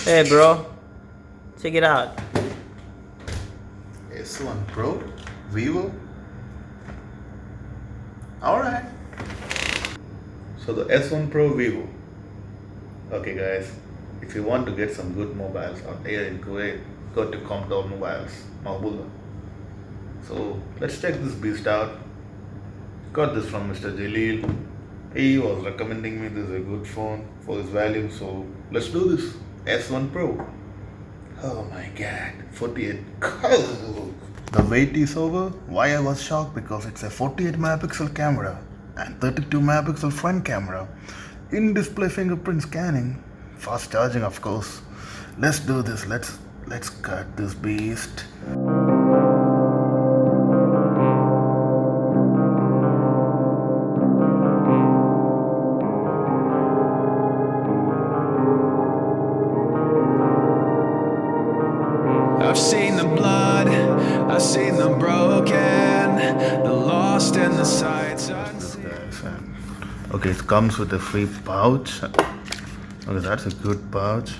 Hey bro, check it out. S1 Pro, Vivo. Alright. So the S1 Pro Vivo. Okay guys, if you want to get some good mobiles out here in Kuwait, go to Comtone Mobiles, Nebula. So let's check this beast out. Got this from Mr. Jalil. He was recommending me this is a good phone for its value, so let's do this. S1 Pro. Oh my god, 48. The wait is over. Why I was shocked? Because it's a 48 megapixel camera and 32 megapixel front camera, in-display fingerprint scanning, fast charging of course. Let's do this. Let's cut this beast. I've seen the blood, I've seen the broken, the lost and the sights unseen. Okay, it comes with a free pouch. Okay, that's a good pouch.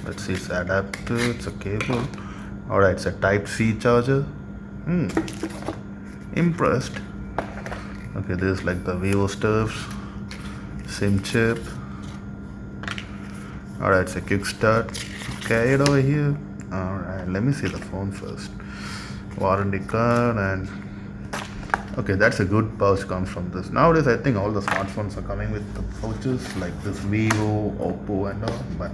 Let's see, it's adapter, it's a cable. Alright, it's a Type-C charger. Impressed. Okay, there's like the Vivo stuff. SIM chip. Alright, it's a kickstart. Carry it over here. Alright, let me see the phone first. Warranty card and okay, that's a good pouch comes from this. Nowadays I think all the smartphones are coming with the pouches like this Vivo, Oppo and all, but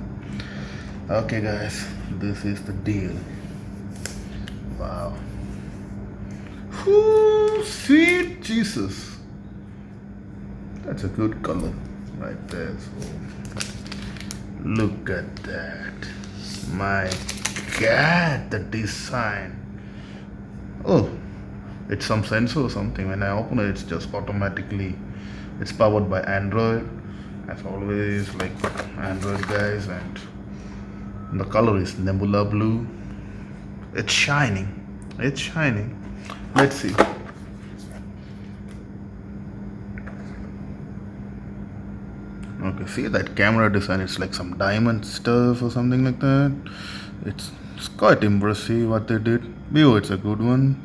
okay guys, this is the deal. Wow. Whoo, sweet Jesus. That's a good color right there. So look at that. My god, the design. Oh, it's some sensor or something. When I open it, it's just automatically, it's powered by Android as always, like Android guys, and the color is Nebula blue. It's shining. Let's see. Okay, see that camera design, it's like some diamond stuff or something like that. It's quite impressive what they did. Vivo, it's a good one.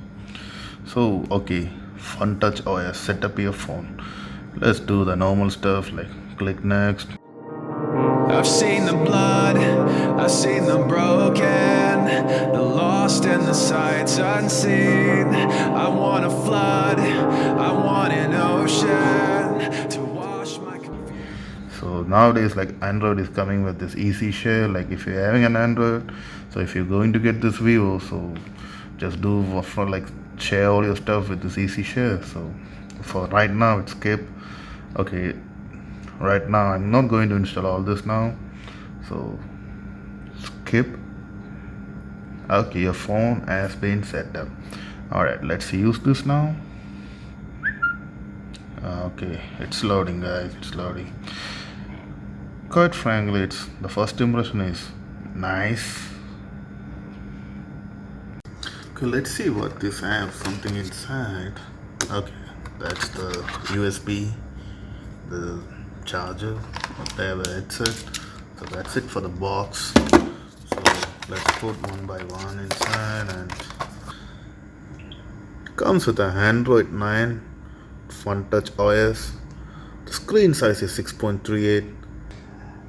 So okay, Fun Touch OS, set up your phone. Let's do the normal stuff like click next. I've seen the blood, I've seen the broken, the lost and the sights unseen. I want a flood, I want an ocean to wash my confusion. So nowadays like Android is coming with this easy share, like if you're having an Android, so if you're going to get this Vivo, so just do for like share all your stuff with this easy share. So for right now it's kept. Okay, right now I'm not going to install all this now, so skip. Okay, your phone has been set up. Alright, let's use this now. Okay, it's loading guys, it's loading. Quite frankly, it's the first impression is nice. Okay, let's see what this has, something inside. Okay, that's the USB, the charger, whatever headset. So that's it for the box. So let's put one by one inside, and it comes with an Android 9 Fun Touch OS. The screen size is 6.38,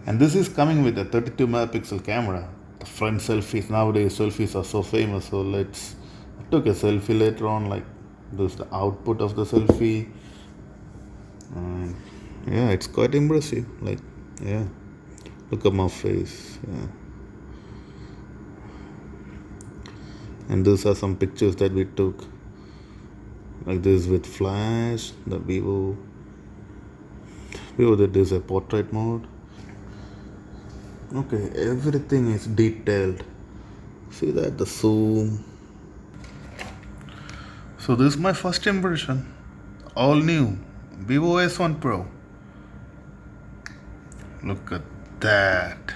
and this is coming with a 32 megapixel camera. The front selfies, nowadays selfies are so famous, so I took a selfie later on, like this is the output of the selfie. Yeah, it's quite impressive. Like, yeah, look at my face. Yeah. And these are some pictures that we took, like this with flash. The Vivo that is a portrait mode. Okay, everything is detailed. See that, the zoom. So this is my first impression. All new Vivo S1 Pro. Look at that.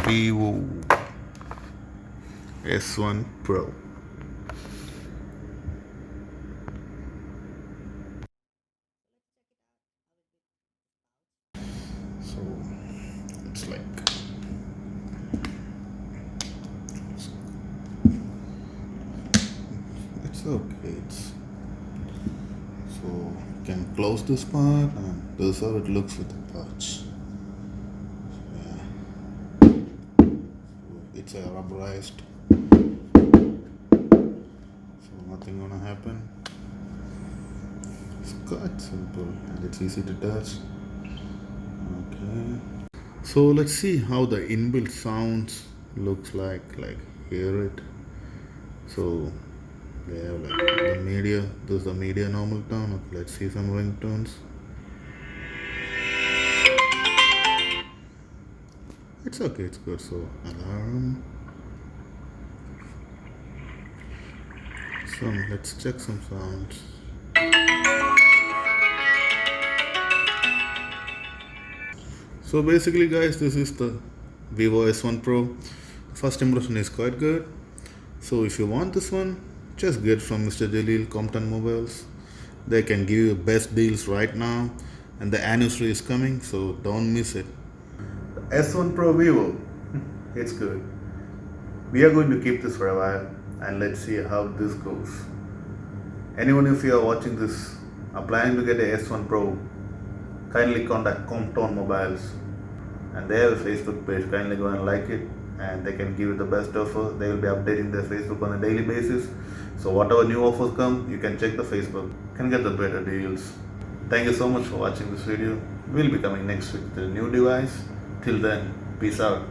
Vivo S1 Pro. like. It's okay. So you can close this part, and this is how it looks with the touch. Yeah. It's a rubberized, so nothing gonna happen. It's quite simple and it's easy to touch. Okay. So let's see how the inbuilt sounds looks like hear it. So they have like the media, this is the media normal tone. Okay, let's see some ringtones. It's okay, it's good. So alarm. Let's check some sounds. So basically guys, this is the VIVO S1 Pro. First impression is quite good. So if you want this one, just get from Mr. Jalil Comtone Mobiles. They can give you best deals right now, and the anniversary is coming, so don't miss it. The S1 Pro Vivo, it's good. We are going to keep this for a while, and let's see how this goes. Anyone, if you are watching this, are planning to get a S1 Pro, kindly contact Comtone Mobiles, and they have a Facebook page. Kindly go and like it, and they can give you the best offer. They will be updating their Facebook on a daily basis, so whatever new offers come, you can check the Facebook, can get the better deals. Thank you so much for watching this video. We'll be coming next week with a new device. Till then, peace out.